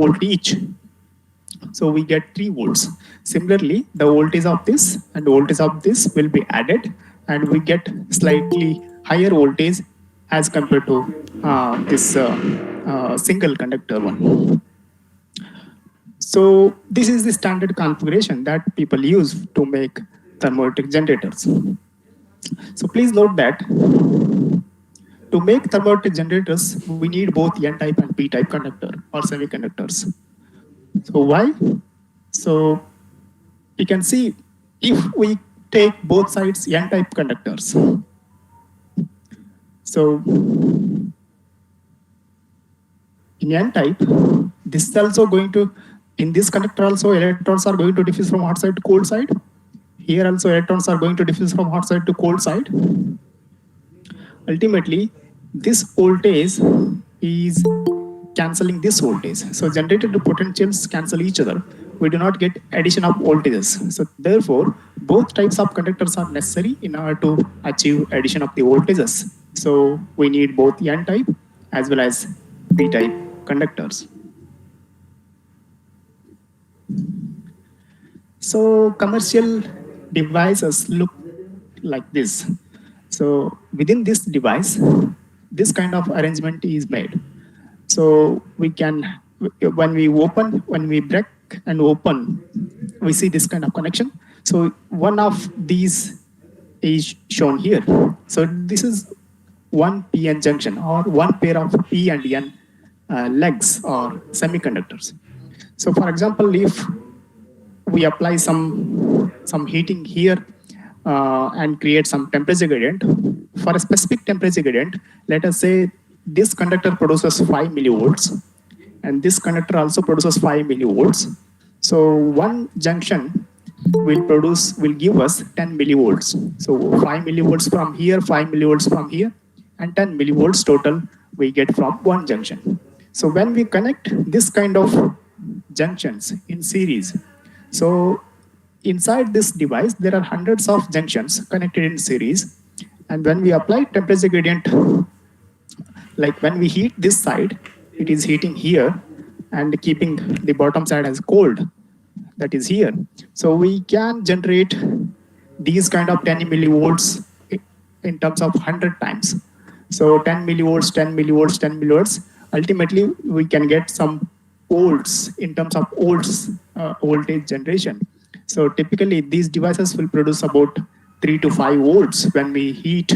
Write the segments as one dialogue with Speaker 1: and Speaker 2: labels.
Speaker 1: volt each. So we get 3 volts. Similarly, the voltage of this and voltage of this will be added, and we get slightly higher voltage as compared to this single conductor one. So this is the standard configuration that people use to make thermoelectric generators. So please note that to make thermoelectric generators, we need both N-type and P-type conductor or semiconductors. So why? So you can see if we take both sides N-type conductors. So in N-type, this is also going to, in this conductor also, electrons are going to diffuse from hot side to cold side. Here also electrons are going to diffuse from hot side to cold side. Ultimately, this voltage is cancelling this voltage. So generated potentials cancel each other. We do not get addition of voltages. So therefore, both types of conductors are necessary in order to achieve addition of the voltages. So we need both N-type as well as P-type conductors. So commercial devices look like this. So within this device, this kind of arrangement is made. So we can, when we break and open, we see this kind of connection. So one of these is shown here. So this is one PN junction or one pair of P and N legs or semiconductors. So for example, if we apply some heating here and create some temperature gradient, for a specific temperature gradient, let us say this conductor produces 5 millivolts and this conductor also produces 5 millivolts. So one junction will give us 10 millivolts. So 5 millivolts from here, 5 millivolts from here, and 10 millivolts total we get from one junction. So when we connect this kind of junctions in series, so inside this device there are hundreds of junctions connected in series, and when we apply temperature gradient, like when we heat this side, it is heating here and keeping the bottom side as cold, that is here. So we can generate these kind of 10 millivolts in terms of 100 times. So 10 millivolts, 10 millivolts, 10 millivolts. Ultimately, we can get some volts in terms of volts voltage generation. So typically, these devices will produce about 3 to 5 volts when we heat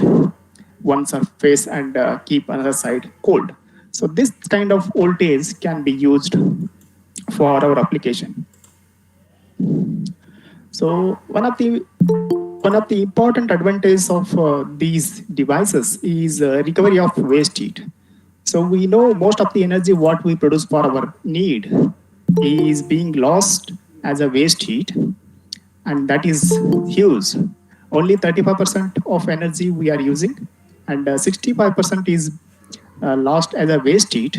Speaker 1: one surface and keep another side cold. So this kind of voltage can be used for our application. So one of the important advantages of these devices is recovery of waste heat. So we know most of the energy what we produce for our need is being lost as a waste heat, and that is huge. Only 35% of energy we are using, and 65% is lost as a waste heat.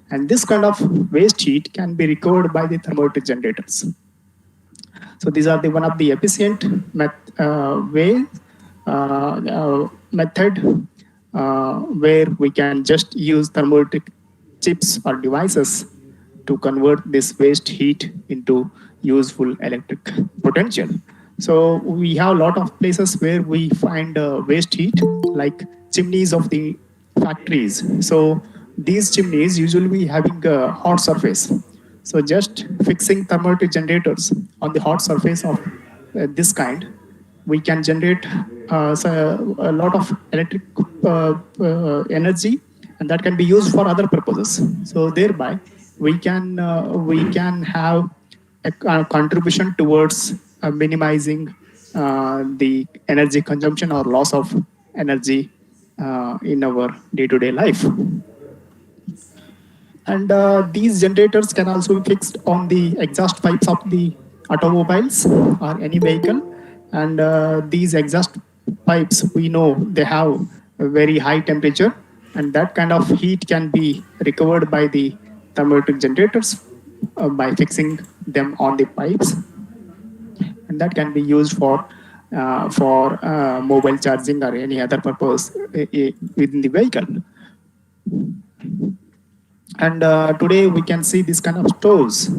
Speaker 1: And this kind of waste heat can be recovered by the thermoelectric generators. So these are one of the efficient method where we can just use thermoelectric chips or devices to convert this waste heat into useful electric potential. So we have a lot of places where we find waste heat, like chimneys of the factories. So these chimneys usually having a hot surface. So just fixing thermoelectric generators on the hot surface of this kind, we can generate a lot of electric energy, and that can be used for other purposes. So thereby, we can have a contribution towards minimizing the energy consumption or loss of energy in our day-to-day life. And these generators can also be fixed on the exhaust pipes of the automobiles or any vehicle. And these exhaust pipes, we know they have a very high temperature, and that kind of heat can be recovered by the thermoelectric generators by fixing them on the pipes. And that can be used for mobile charging or any other purpose within the vehicle. And today we can see this kind of stores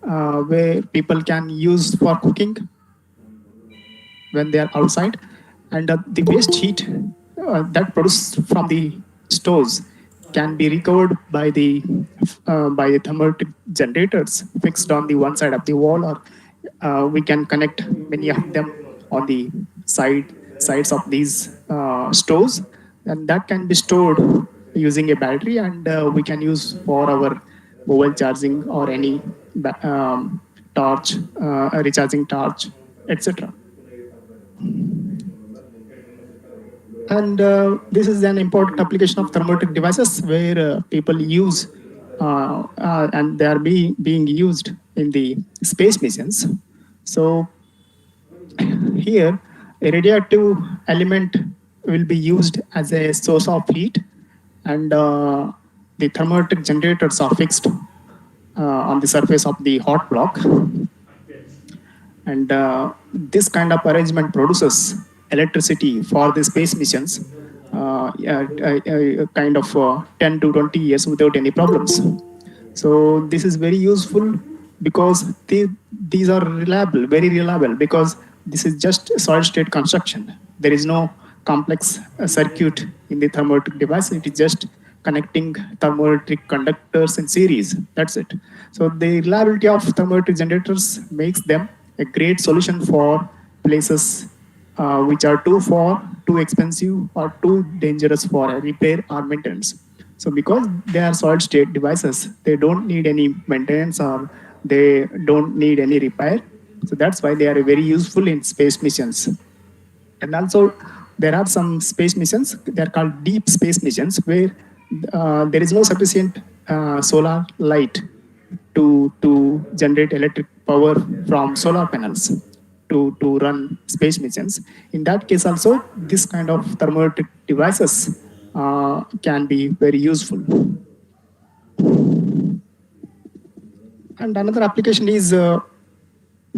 Speaker 1: where people can use for cooking when they are outside, and the waste heat that produced from the stores can be recovered by the thermal generators fixed on the one side of the wall, or we can connect many of them on the sides of these stores, and that can be stored using a battery, and we can use for our mobile charging or any torch, recharging torch, etc. And this is an important application of thermoelectric devices where people use and they are being used in the space missions. So here, a radioactive element will be used as a source of heat, and the thermoelectric generators are fixed on the surface of the hot block, and this kind of arrangement produces electricity for the space missions kind of 10 to 20 years without any problems. So this is very useful because these are reliable, very reliable, because this is just solid state construction. There is no complex circuit in the thermoelectric device. It is just connecting thermoelectric conductors in series. That's it. So the reliability of thermoelectric generators makes them a great solution for places which are too far, too expensive, or too dangerous for repair or maintenance. So because they are solid state devices, they don't need any maintenance or they don't need any repair. So that's why they are very useful in space missions. And also, there are some space missions, they're called deep space missions, where there is no sufficient solar light to generate electric power from solar panels to run space missions. In that case, also, this kind of thermoelectric devices can be very useful. And another application is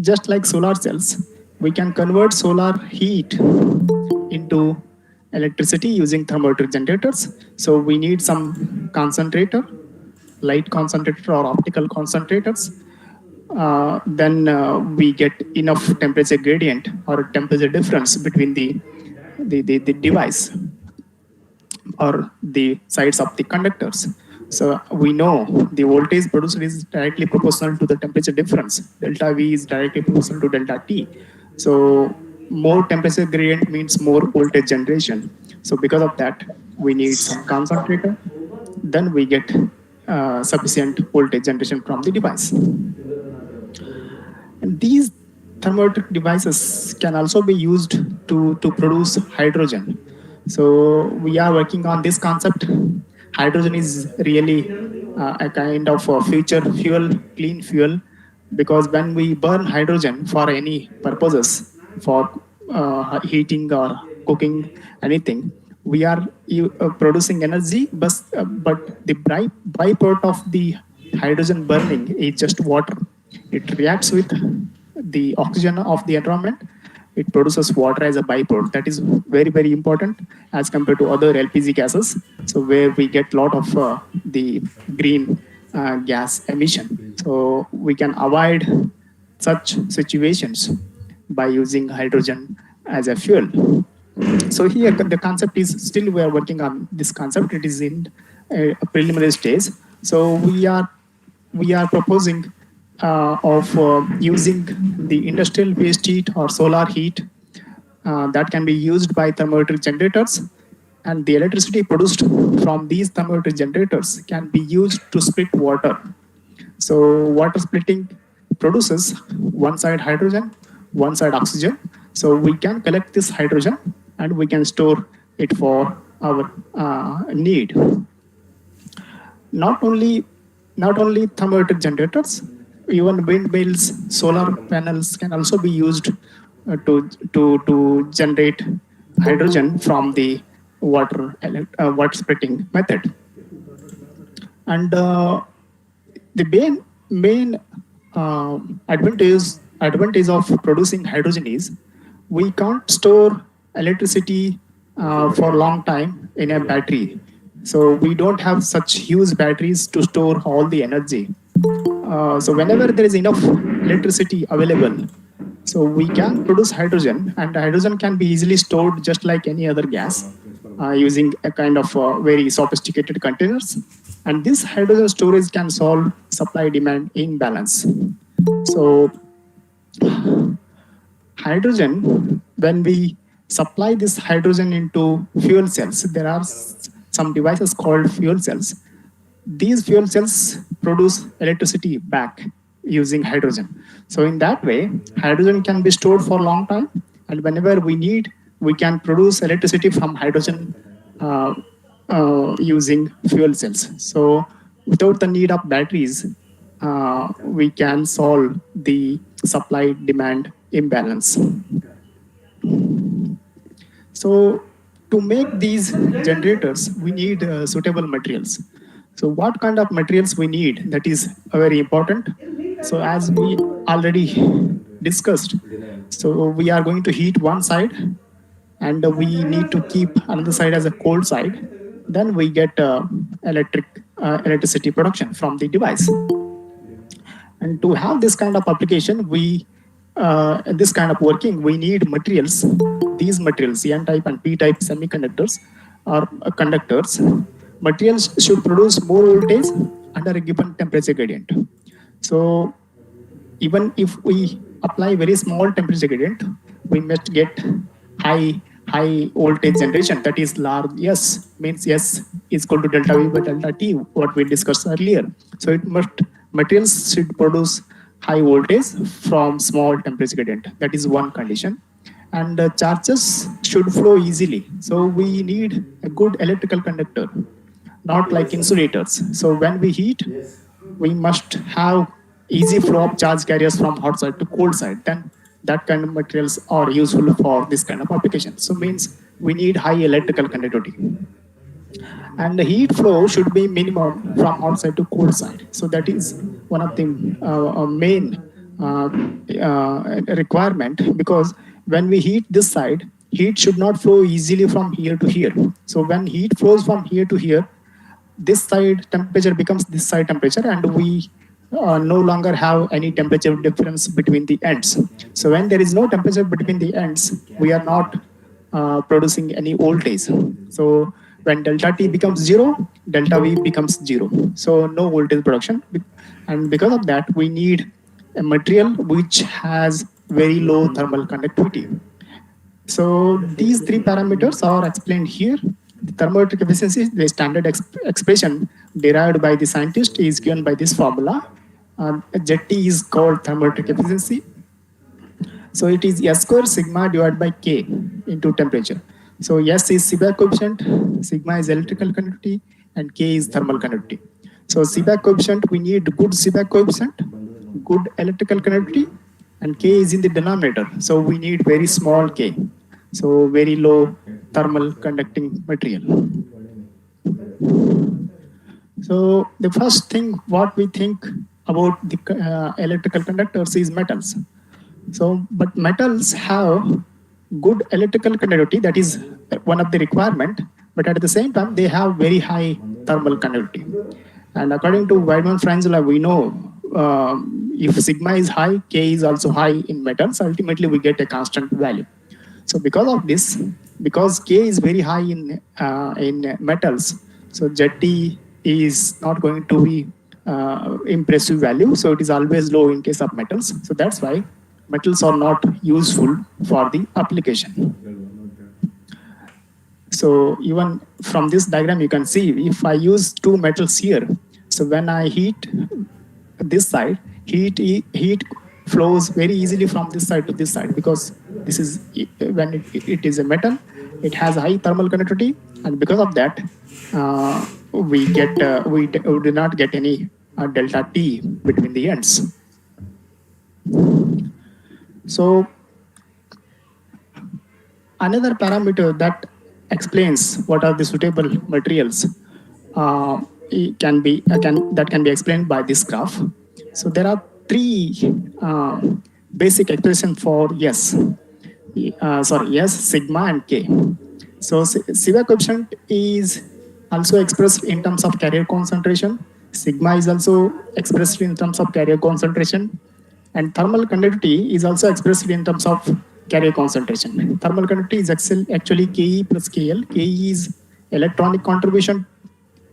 Speaker 1: just like solar cells, we can convert solar heat into electricity using thermoelectric generators. So we need some concentrator, light concentrator or optical concentrators. Then we get enough temperature gradient or temperature difference between the device or the sides of the conductors. So we know the voltage produced is directly proportional to the temperature difference. Delta V is directly proportional to delta T. So more temperature gradient means more voltage generation. So because of that, we need some concentrator. Then we get sufficient voltage generation from the device. And these thermoelectric devices can also be used to produce hydrogen. So we are working on this concept. Hydrogen is really a kind of a future fuel, clean fuel, because when we burn hydrogen for any purposes, for heating or cooking anything, we are producing energy, but the byproduct of the hydrogen burning is just water. It reacts with the oxygen of the environment. It produces water as a byproduct. That is very, very important as compared to other LPG gases. So where we get a lot of the green gas emission. So we can avoid such situations by using hydrogen as a fuel. So here the concept is still we are working on this concept. It is in a preliminary stage. So we are proposing of using the industrial waste heat or solar heat that can be used by thermoelectric generators, and the electricity produced from these thermoelectric generators can be used to split water. So water splitting produces one side hydrogen, one side oxygen. So we can collect this hydrogen and we can store it for our need. Not only thermoelectric generators, even windmills, solar panels can also be used to generate hydrogen from the water splitting method. And the main advantage of producing hydrogen is we can't store electricity for a long time in a battery. So we don't have such huge batteries to store all the energy. So whenever there is enough electricity available, so we can produce hydrogen, and hydrogen can be easily stored just like any other gas using a kind of very sophisticated containers. And this hydrogen storage can solve supply demand imbalance. So hydrogen, when we supply this hydrogen into fuel cells, there are some devices called fuel cells. These fuel cells produce electricity back using hydrogen. So in that way, hydrogen can be stored for a long time, and whenever we need, we can produce electricity from hydrogen uh, using fuel cells. So without the need of batteries, we can solve the supply demand imbalance. So to make these generators, we need suitable materials. So what kind of materials we need, that is very important. So as we already discussed, so we are going to heat one side, and we need to keep another side as a cold side. Then we get electricity production from the device. And to have this kind of application, this kind of working, we need materials. These materials, N-type and P-type semiconductors or conductors, materials should produce more voltage under a given temperature gradient. So even if we apply very small temperature gradient, we must get high voltage generation. That is large S, means S is equal to delta V by delta T, what we discussed earlier. So it must, materials should produce high voltage from small temperature gradient. That is one condition. And charges should flow easily. So we need a good electrical conductor, not like insulators. So when we heat, we must have easy flow of charge carriers from hot side to cold side. Then that kind of materials are useful for this kind of application. So means we need high electrical conductivity. And the heat flow should be minimum from hot side to cold side. So that is one of the main requirement, because when we heat this side, heat should not flow easily from here to here. So when heat flows from here to here, this side temperature becomes this side temperature, and we no longer have any temperature difference between the ends. So when there is no temperature between the ends, we are not producing any voltage. So when delta T becomes 0, delta V becomes 0. So no voltage production. And because of that, we need a material which has very low thermal conductivity. So these three parameters are explained here. The thermoelectric efficiency, the standard expression derived by the scientist, is given by this formula. Zt is called thermoelectric efficiency. So it is S square sigma divided by K into temperature. So S is Seebeck coefficient, sigma is electrical conductivity, and K is thermal conductivity. So Seebeck coefficient, we need good Seebeck coefficient, good electrical conductivity, and K is in the denominator. So we need very small K. So very low thermal conducting material. So the first thing what we think about the electrical conductors is metals. So, but metals have good electrical conductivity, that is one of the requirement, but at the same time, they have very high thermal conductivity. And according to Weidmann-Franz law, we know if sigma is high, K is also high in metals, ultimately we get a constant value. So because of this, because K is very high in metals, so Zt is not going to be impressive value. So it is always low in case of metals. So that's why metals are not useful for the application. So even from this diagram, you can see if I use two metals here, so when I heat this side, heat flows very easily from this side to this side, because this is when it is a metal, it has high thermal conductivity, and because of that, we do not get any delta T between the ends. So another parameter that explains what are the suitable materials can be explained by this graph. So there are three basic expressions for S, sigma and K. So Seebeck coefficient is also expressed in terms of carrier concentration. Sigma is also expressed in terms of carrier concentration. And thermal conductivity is also expressed in terms of carrier concentration. Thermal conductivity is actually Ke plus Kl. Ke is electronic contribution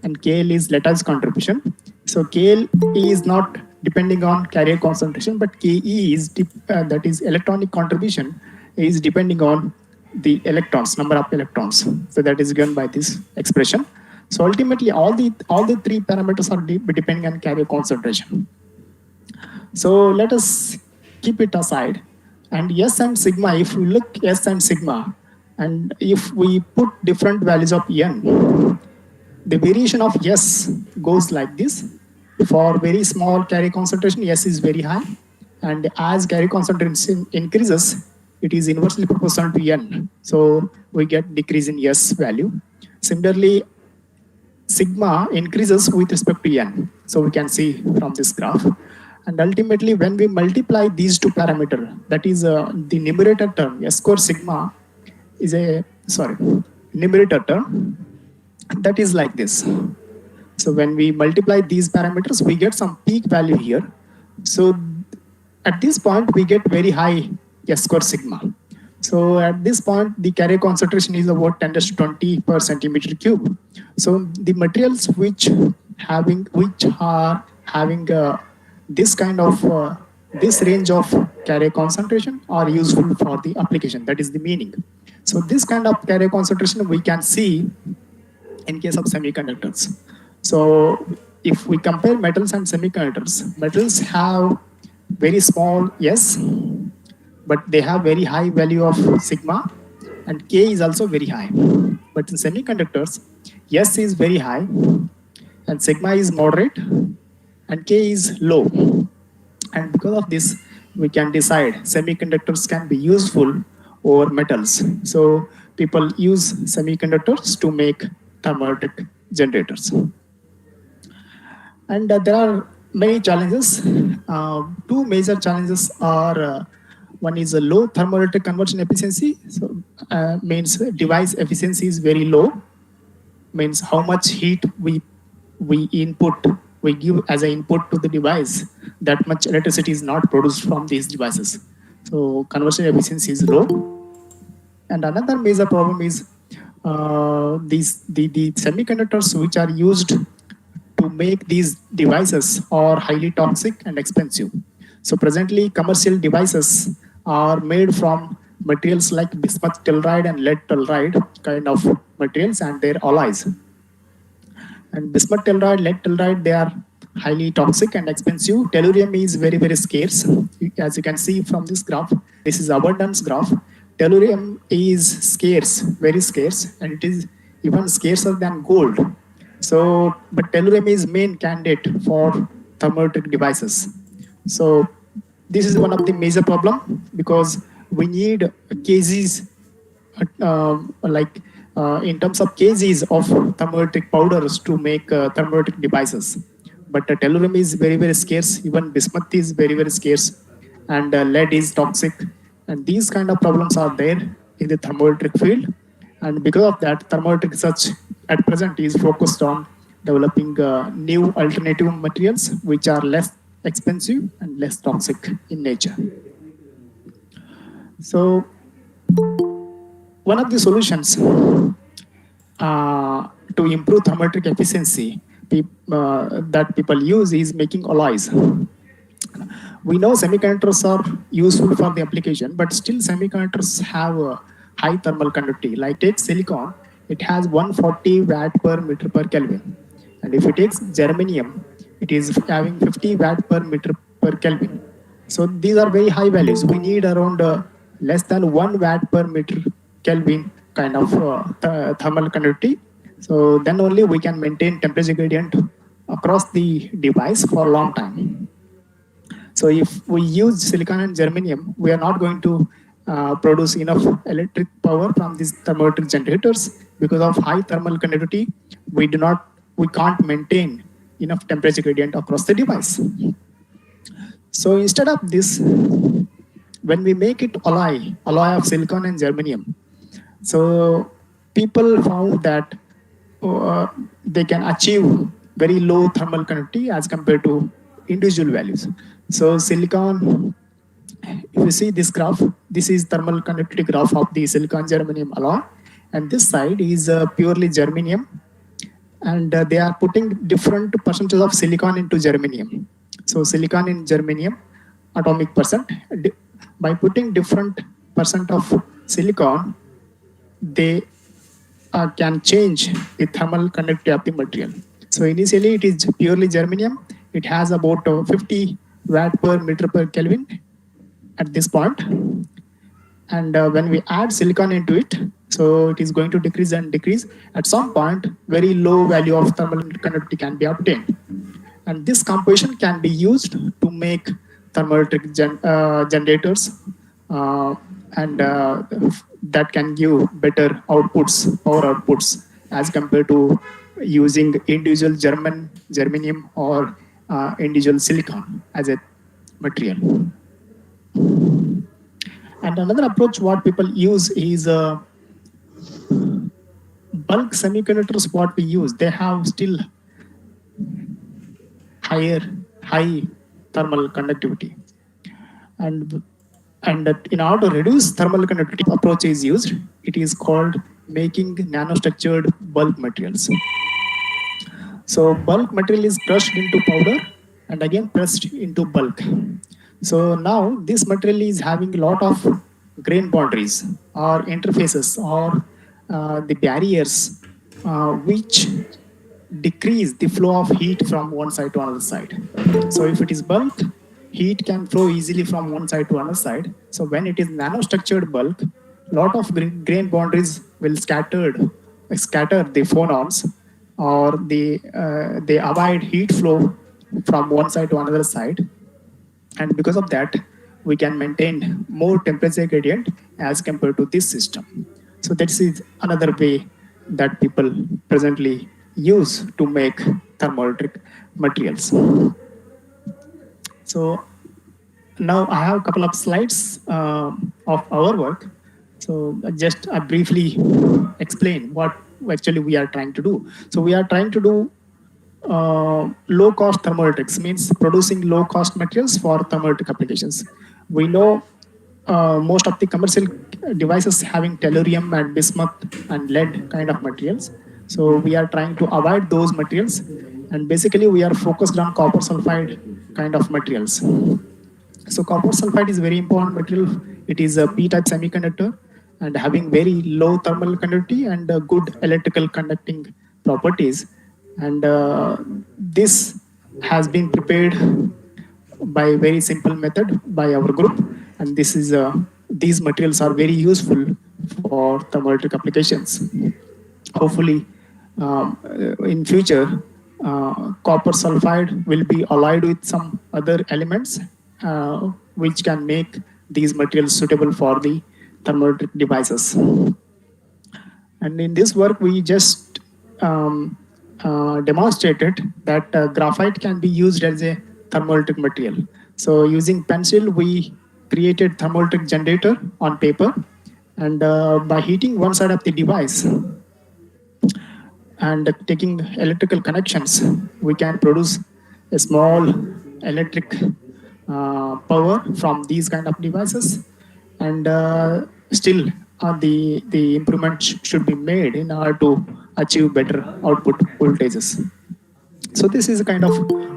Speaker 1: and Kl is lattice contribution. So Kl is not depending on carrier concentration, but Ke is that is electronic contribution is depending on the electrons, number of electrons. So that is given by this expression. So ultimately, all the three parameters are depending on carrier concentration. So let us keep it aside. And S and sigma, if we look S and sigma, and if we put different values of N, the variation of S goes like this. For very small carrier concentration, S is very high. And as carrier concentration increases, it is inversely proportional to N. So we get decrease in S value. Similarly, sigma increases with respect to N. So we can see from this graph. And ultimately, when we multiply these two parameters, that is the numerator term, S square sigma is numerator term, that is like this. So when we multiply these parameters, we get some peak value here. So at this point, we get very high S square sigma. So at this point, the carrier concentration is about 10 to 20 per centimeter cube. So the materials which are having this kind of this range of carrier concentration are useful for the application. That is the meaning. So this kind of carrier concentration we can see in case of semiconductors. So if we compare metals and semiconductors, metals have very small S, but they have very high value of sigma, and K is also very high. But in semiconductors, S is very high, and sigma is moderate, and K is low. And because of this, we can decide semiconductors can be useful over metals. So people use semiconductors to make thermoelectric generators. And there are many challenges. Two major challenges are one is a low thermoelectric conversion efficiency. So means device efficiency is very low. Means how much heat we give as an input to the device, that much electricity is not produced from these devices. So conversion efficiency is low. And another major problem is the semiconductors which are used to make these devices are highly toxic and expensive. So presently, commercial devices are made from materials like bismuth telluride and lead telluride kind of materials and their alloys. And bismuth telluride, lead telluride, they are highly toxic and expensive. Tellurium is very, very scarce. As you can see from this graph, this is abundance graph. Tellurium is scarce, very scarce, and it is even scarcer than gold. So, but tellurium is main candidate for thermoelectric devices. So this is one of the major problem because we need kgs in terms of kgs of thermoelectric powders to make thermoelectric devices. But tellurium is very, very scarce. Even bismuth is very, very scarce, and lead is toxic. And these kind of problems are there in the thermoelectric field. And because of that, thermoelectric research at present is focused on developing new alternative materials which are less expensive and less toxic in nature. So one of the solutions to improve thermoelectric efficiency that people use is making alloys. We know semiconductors are useful for the application, but still semiconductors have a high thermal conductivity. Like take silicon, it has 140 watt per meter per Kelvin. And if it takes germanium, it is having 50 watt per meter per Kelvin. So these are very high values. We need around less than 1 watt per meter Kelvin kind of thermal conductivity. So then only we can maintain temperature gradient across the device for a long time. So if we use silicon and germanium, we are not going to produce enough electric power from these thermoelectric generators because of high thermal conductivity. We can't maintain enough temperature gradient across the device. So instead of this, when we make it alloy of silicon and germanium, so people found that they can achieve very low thermal conductivity as compared to individual values. So silicon, if you see this graph, this is thermal conductivity graph of the silicon germanium alloy, and this side is purely germanium, and they are putting different percentage of silicon into germanium. So silicon in germanium, atomic percent, by putting different percent of silicon, they can change the thermal conductivity of the material. So initially it is purely germanium. It has about 50 watt per meter per Kelvin at this point. And when we add silicon into it, so it is going to decrease and decrease. At some point, very low value of thermal conductivity can be obtained. And this composition can be used to make thermoelectric generators, uh, and that can give better outputs, power outputs, as compared to using individual germanium or individual silicon as a material. And another approach what people use is bulk semiconductors. What we use, they have still high thermal conductivity, and in order to reduce thermal conductivity, approach is used. It is called making nanostructured bulk materials. So bulk material is crushed into powder and again pressed into bulk. So now this material is having a lot of grain boundaries or interfaces or the barriers which decrease the flow of heat from one side to another side. So if it is bulk, heat can flow easily from one side to another side. So when it is nanostructured bulk, lot of grain boundaries will scatter the phonons, or they avoid heat flow from one side to another side, and because of that we can maintain more temperature gradient as compared to this system. So that is another way that people presently use to make thermoelectric materials. So now I have a couple of slides of our work. So just briefly explain what actually we are trying to do. So we are trying to do low cost thermoelectrics, means producing low cost materials for thermoelectric applications. We know most of the commercial devices having tellurium and bismuth and lead kind of materials. So we are trying to avoid those materials, and basically we are focused on copper sulfide kind of materials. So copper sulfide is very important material. It is a p-type semiconductor and having very low thermal conductivity and good electrical conducting properties. And this has been prepared by very simple method by our group, and this is these materials are very useful for thermoelectric applications. Hopefully in future copper sulfide will be allied with some other elements which can make these materials suitable for the thermoelectric devices. And in this work we just demonstrated that graphite can be used as a thermoelectric material. So using pencil, we created thermoelectric generator on paper, and by heating one side of the device and taking electrical connections, we can produce a small electric power from these kind of devices. And still the improvement should be made in order to achieve better output voltages. So this is a kind of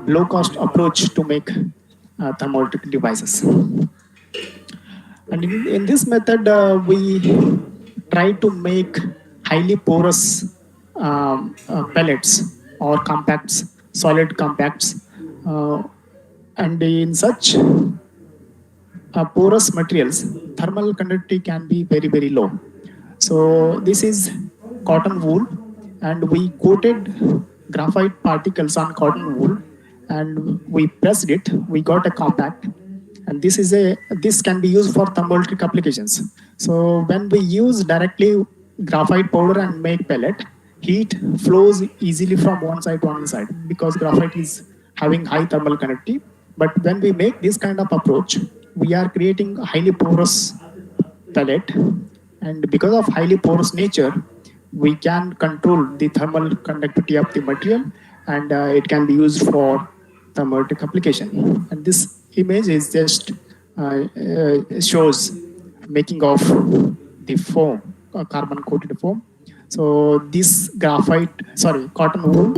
Speaker 1: low cost approach to make thermoelectric devices. And in this method, we try to make highly porous pellets or compacts, solid compacts. And in such porous materials, thermal conductivity can be very, very low. So this is cotton wool, and we coated graphite particles on cotton wool, and we pressed it. We got a compact, and this can be used for thermoelectric applications. So when we use directly graphite powder and make pellet, heat flows easily from one side to one side because graphite is having high thermal conductivity. But when we make this kind of approach, we are creating a highly porous pellet, and because of highly porous nature, we can control the thermal conductivity of the material, and it can be used for thermoelectric application. And this image is just shows making of the foam, carbon coated foam. So this cotton wool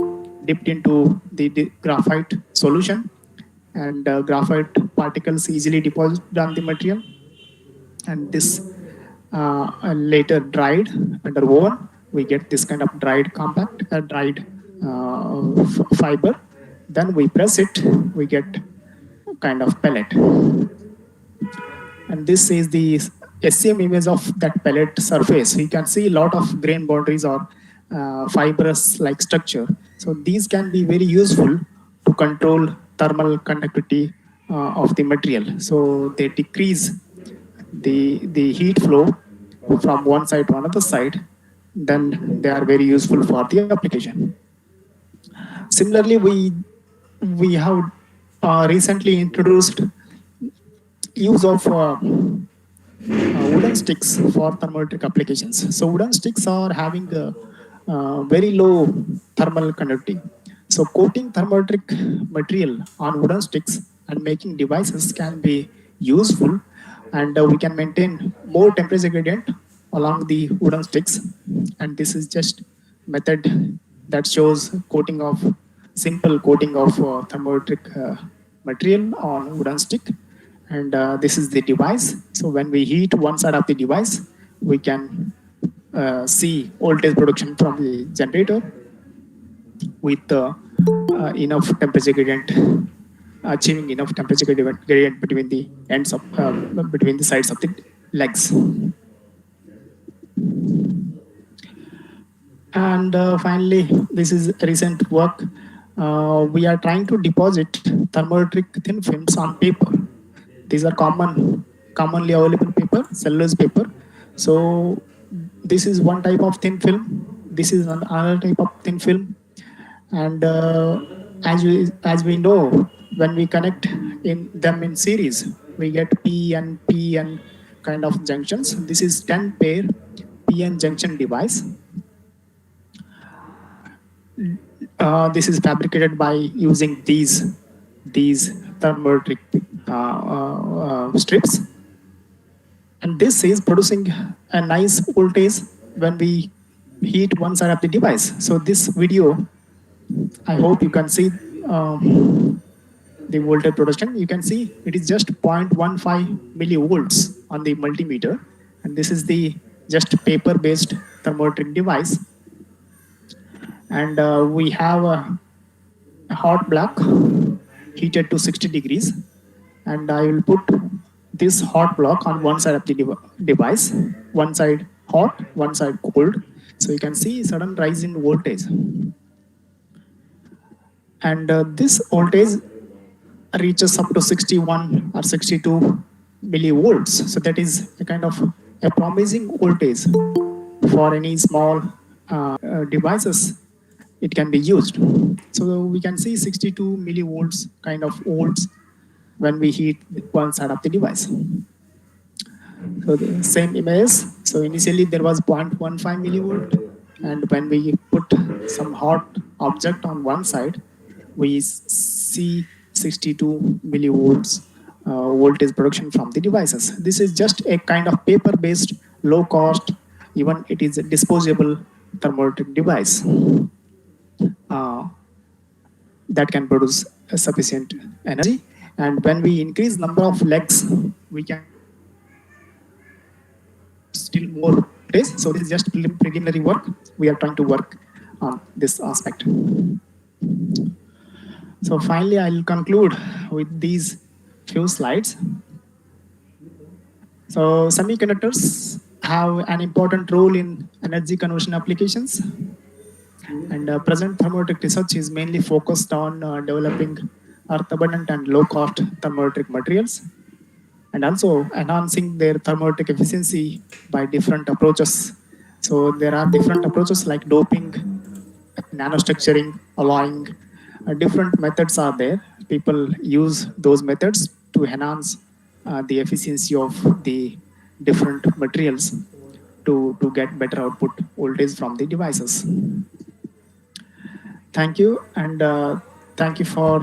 Speaker 1: dipped into the graphite solution, and graphite particles easily deposited on the material, and this later dried under oven. We get this kind of dried compact, dried fiber. Then we press it, we get kind of pellet. And this is the SCM image of that pellet surface. You can see a lot of grain boundaries or fibrous like structure. So these can be very useful to control thermal conductivity of the material. So they decrease the heat flow from one side to another side. Then they are very useful for the application. Similarly, we have recently introduced use of wooden sticks for thermoelectric applications. So wooden sticks are having a very low thermal conductivity. So coating thermoelectric material on wooden sticks and making devices can be useful, and we can maintain more temperature gradient along the wooden sticks. And this is just method that shows simple coating of thermoelectric material on wooden stick. And this is the device. So when we heat one side of the device, we can see voltage production from the generator with enough temperature gradient, achieving enough temperature gradient between the ends of between the sides of the legs. And finally, this is recent work. We are trying to deposit thermoelectric thin films on paper. These are commonly available paper, cellulose paper. So this is one type of thin film. This is another type of thin film. And as we know, when we connect them in series, we get P and kind of junctions. This is 10 pair PN junction device. This is fabricated by using these thermoelectric strips, and this is producing a nice voltage when we heat one side of the device. So this video, I hope you can see the voltage production. You can see it is just 0.15 millivolts on the multimeter, and this is the just paper-based thermoelectric device. And we have a hot block heated to 60 degrees, and I will put this hot block on one side of the device, one side hot, one side cold. So you can see sudden rise in voltage. And this voltage reaches up to 61 or 62 millivolts. So that is a kind of a promising voltage for any small devices. It can be used. So we can see 62 millivolts kind of volts when we heat one side of the device. So the same image. So initially there was 0.15 millivolt, and when we put some hot object on one side, we see 62 millivolts voltage production from the devices. This is just a kind of paper-based, low cost, even it is a disposable thermoelectric device that can produce a sufficient energy. And when we increase number of legs, we can still more days. So this is just preliminary work. We are trying to work on this aspect. So finally, I'll conclude with these few slides. So semiconductors have an important role in energy conversion applications. And present thermoelectric research is mainly focused on developing earth-abundant and low-cost thermoelectric materials, and also enhancing their thermoelectric efficiency by different approaches. So there are different approaches like doping, nanostructuring, alloying. Different methods are there. People use those methods to enhance the efficiency of the different materials. to get better output voltage from the devices. Thank you, and thank you for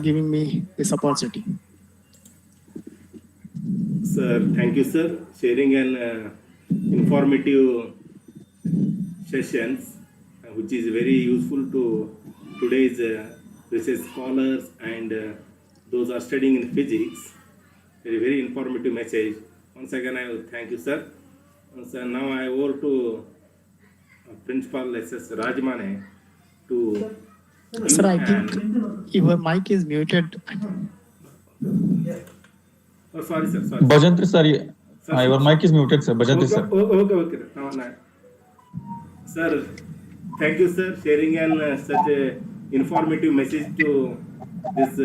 Speaker 1: giving me this opportunity.
Speaker 2: Sir, thank you, sir, sharing an informative sessions, which is very useful to today's research scholars and those are studying in physics. Very informative message. Once again, I will thank you, sir. So now I over to Principal S.S. Rajmane to.
Speaker 1: Sir, I think your mic is muted.
Speaker 2: Oh, sorry, sir. Sorry.
Speaker 3: Bhajantri, sir, your mic is muted, sir. Bhajantri, sir.
Speaker 2: Okay. No. Sir, thank you, sir, sharing an such a informative message to this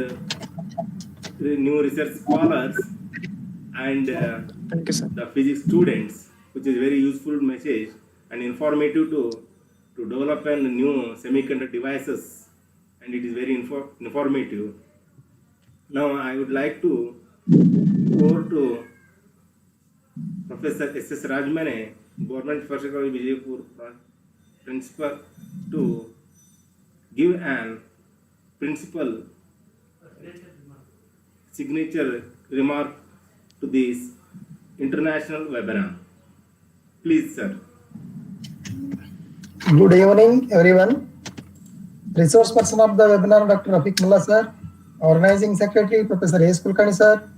Speaker 2: new research scholars and
Speaker 1: Thank you, sir.
Speaker 2: the physics students, which is very useful message and informative to develop a new semiconductor devices, and it is very informative. Now I would like to go to Professor S.S. Rajmane, Government First College Vijaypur Principal, to give an principal signature remark to this international webinar. Please, sir.
Speaker 4: Good evening, everyone. Resource person of the webinar, Dr. Rafiq Mullah, sir. Organizing Secretary, Professor A. Kulkarni, sir.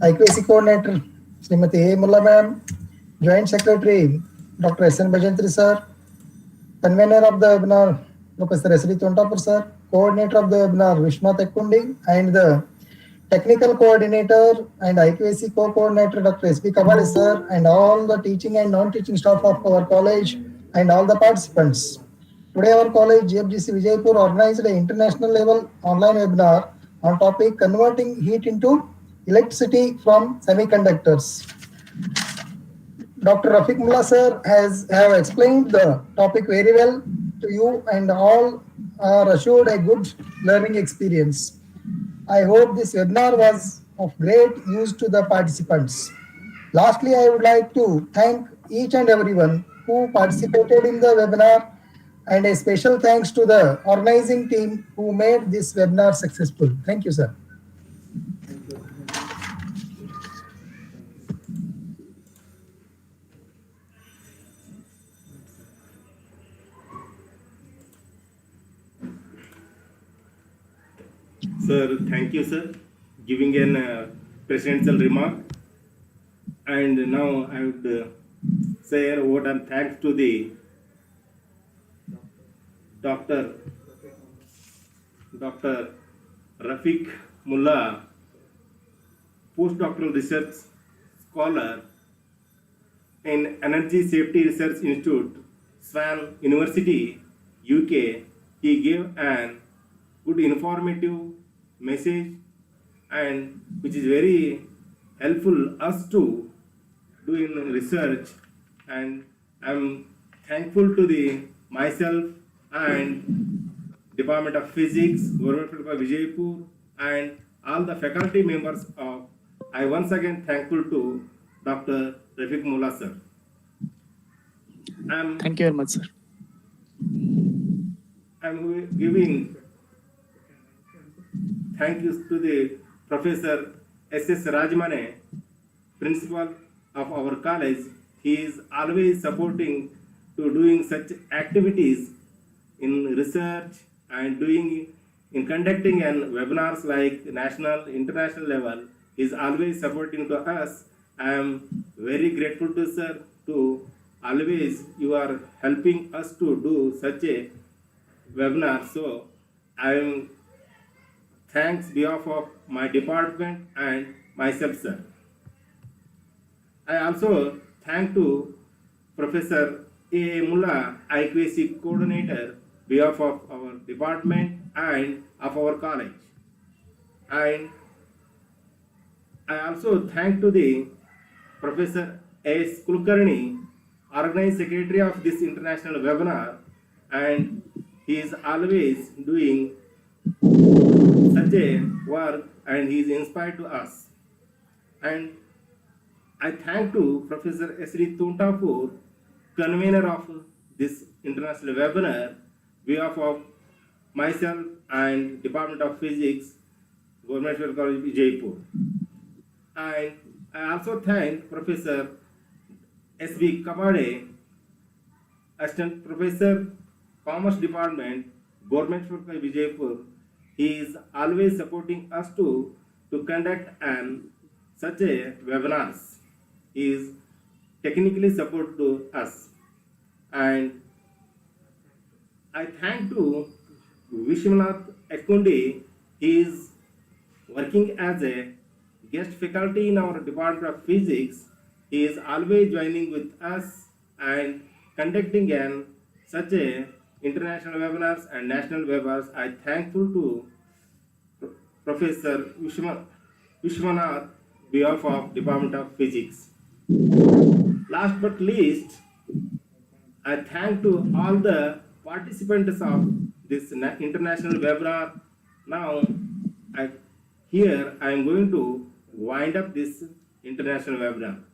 Speaker 4: IQAC Coordinator, Srimati A. Mullah, ma'am. Joint Secretary, Dr. S.N. Bhajantri, sir. Convener of the webinar, Professor S.D. Tontapur, sir. Coordinator of the webinar, Vishma Tekkundi, and the Technical Coordinator and IQAC Co-Coordinator, Dr. S.B. Kabali, sir, and all the teaching and non-teaching staff of our college, and all the participants. Today our college, GFGCV Vijaypur, organized an international level online webinar on topic converting heat into electricity from semiconductors. Dr. Rafiq Mullah sir have explained the topic very well to you, and all are assured a good learning experience. I hope this webinar was of great use to the participants. Lastly, I would like to thank each and everyone who participated in the webinar, and a special thanks to the organizing team who made this webinar successful. Thank you, sir.
Speaker 2: Sir, thank you, sir, giving an presidential remark. And now I would say a word and thanks to the Dr. Rafiq Mullah, postdoctoral research scholar in Energy Safety Research Institute, Swan University, UK. He gave an good informative message, and which is very helpful us to do in research, and I'm thankful to the myself and Department of Physics, Government of Vijaypur, and all the faculty members of. I once again thankful to Dr. Rafiq Mullah sir.
Speaker 1: Thank you very much, sir.
Speaker 2: I'm giving thank you to the Professor S.S. Rajmane, principal of our college. He is always supporting to doing such activities in research and doing in conducting and webinars like national, international level. He is always supporting to us. I am very grateful to sir to always you are helping us to do such a webinar. So I am thanks behalf of my department and myself, sir. I also thank to Professor A. Mullah, IQAC coordinator, behalf of our department and of our college. And I also thank to the Professor S. Kulkarni, organizing secretary of this international webinar, and he is always doing such a work, and he is inspired to us. And I thank to Professor S.D. Tuntapur, convener of this international webinar, behalf of myself and Department of Physics, Government Medical College, Jaipur. And I also thank Professor S.B. Kabade, Assistant Professor, Commerce Department, Government Medical College, Jaipur. He is always supporting us to conduct such a webinars. He is technically support to us. And I thank to Vishwanath Ekundi. He is working as a guest faculty in our Department of Physics. He is always joining with us and conducting such a international webinars and national webinars. I thankful to Professor Vishwanath, behalf of Department of Physics. Last but least, I thank to all the participants of this international webinar. Now, I am going to wind up this international webinar.